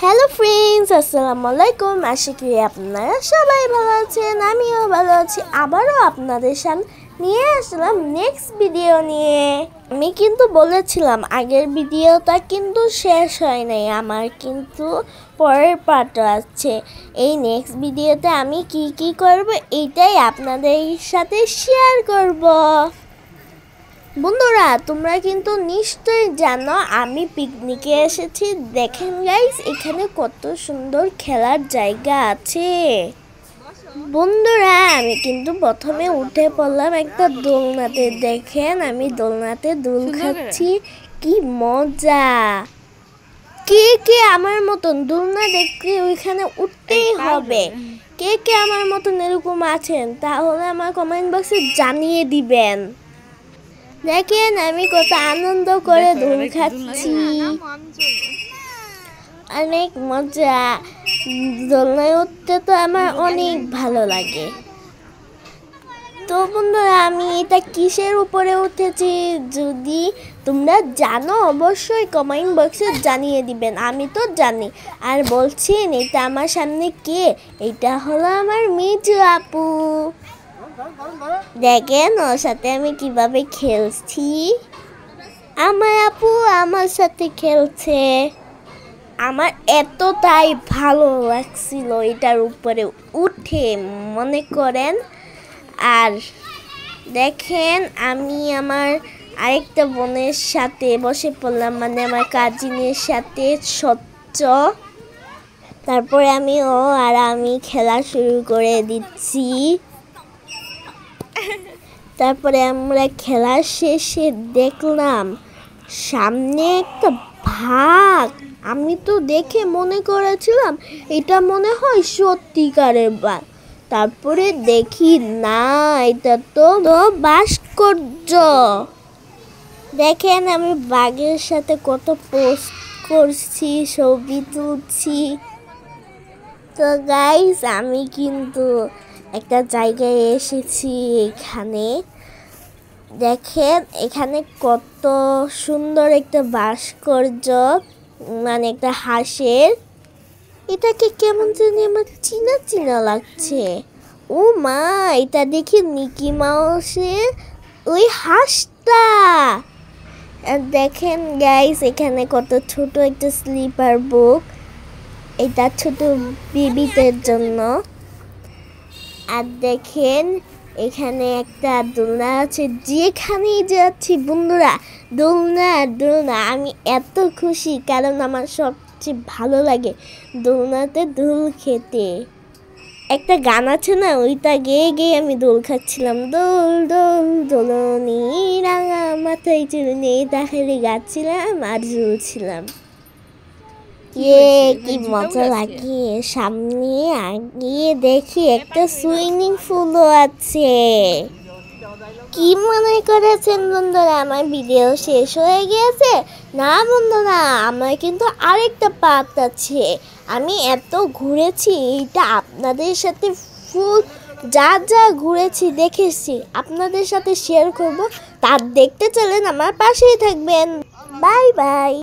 Hello friends, আসসালামু আলাইকুম। আশা করি আপনারা সবাই ভালো আছেন, আমিও ভালো আছি। আবারও আপনাদের সামনে নিয়ে আসলাম নেক্সট ভিডিও নিয়ে। আমি কিন্তু বলেছিলাম আগের ভিডিওটা কিন্তু শেষ হয় নাই, আমার কিন্তু পরের পার্টও আছে। এই নেক্সট ভিডিওতে আমি কি করব এইটাই আপনাদের সাথে শেয়ার করব। বন্ধুরা, তোমরা কিন্তু নিশ্চয়ই জানো আমি পিকনিকে এসেছি। দেখেন গাইস, এখানে কত সুন্দর খেলার জায়গা আছে। বন্ধুরা, আমি কিন্তু প্রথমে উঠে পড়লাম একটা দোলনাতে। দেখেন আমি দোলনাতে দোল খাচ্ছি, কি মজা। কে কে আমার মতন দোলনা দেখতে ওইখানে উঠতেই হবে? কে কে আমার মতন এরকম আছেন তাহলে আমার কমেন্ট বক্সে জানিয়ে দিবেন। দেখেন আমি কত আনন্দ করে দোল খাচ্ছি, অনেক মজা। দোলনায় উঠতে তো আমার অনেক ভালো লাগে। তো বন্ধুরা, আমি এটা কিসের উপরে উঠেছি যদি তোমরা জানো অবশ্যই কমেন্ট বক্সে জানিয়ে দিবেন। আমি তো জানি। আর বলছেন এটা আমার সামনে কে? এটা হলো আমার মিজু আপু। দেখেন ওর সাথে আমি কিভাবে খেলছি। আমার আপু আমার সাথে খেলছে। আমার এতটাই ভালো লাগছিল এটার উপরে উঠে, মনে করেন। আর দেখেন আমি আমার আরেকটা বোনের সাথে বসে পড়লাম, মানে আমার কাজিনের সাথে সচ্চ। তারপরে আমি খেলা শুরু করে দিচ্ছি। তারপরে আমরা খেলার শেষে দেখলাম সামনে একটা ভাগ। আমি তো দেখে মনে করেছিলাম এটা মনে হয় সত্যিকারের বাঘ। তারপরে দেখি না, এটা তো ভাস্কর্য। দেখেন আমি বাঘের সাথে কত পোস্ট করছি, ছবি তুলছি। তো গাইস, আমি কিন্তু একটা জায়গায় এসেছি। এখানে দেখেন, এখানে কত সুন্দর একটা ভাস্কর্য, মানে একটা হাঁসের। এটাকে কেমন জানি আমার চিনা চিনা লাগছে। ও মা, এটা দেখি মিকি মাউসের ওই হাঁসটা। দেখেন গাইস, এখানে কত ছোট একটা স্লিপার বুক, এটা ছোট বেবিদের জন্য। আর দেখেন এখানে একটা দোলনা আছে, যেখানেই যাচ্ছি বন্ধুরা দোলনা দোলনা। আমি এত খুশি কারণ আমার সবচেয়ে ভালো লাগে দোলনাতে দোল খেতে। একটা গান আছে না, ওইটা গেয়ে গেয়ে আমি দোল খাচ্ছিলাম। দোল দোল দোলনি রাঙা মাথায় চুলনি, তাহলে গাচ্ছিলাম আর ঝুলছিলাম। কি মজা লাগে। সামনে আগিয়ে দেখি একটা সুইমিং পুলও আছে। কি মনে করেছেন বন্ধুরা আমার ভিডিও শেষ হয়ে গিয়েছে? না বন্ধুরা, আমার কিন্তু আরেকটা পার্ট আছে। আমি এত ঘুরেছি, এটা আপনাদের সাথে ফুল যা যা ঘুরেছি দেখেছি আপনাদের সাথে শেয়ার করব। তার দেখতে চলেন, আমার পাশেই থাকবেন। Bye bye.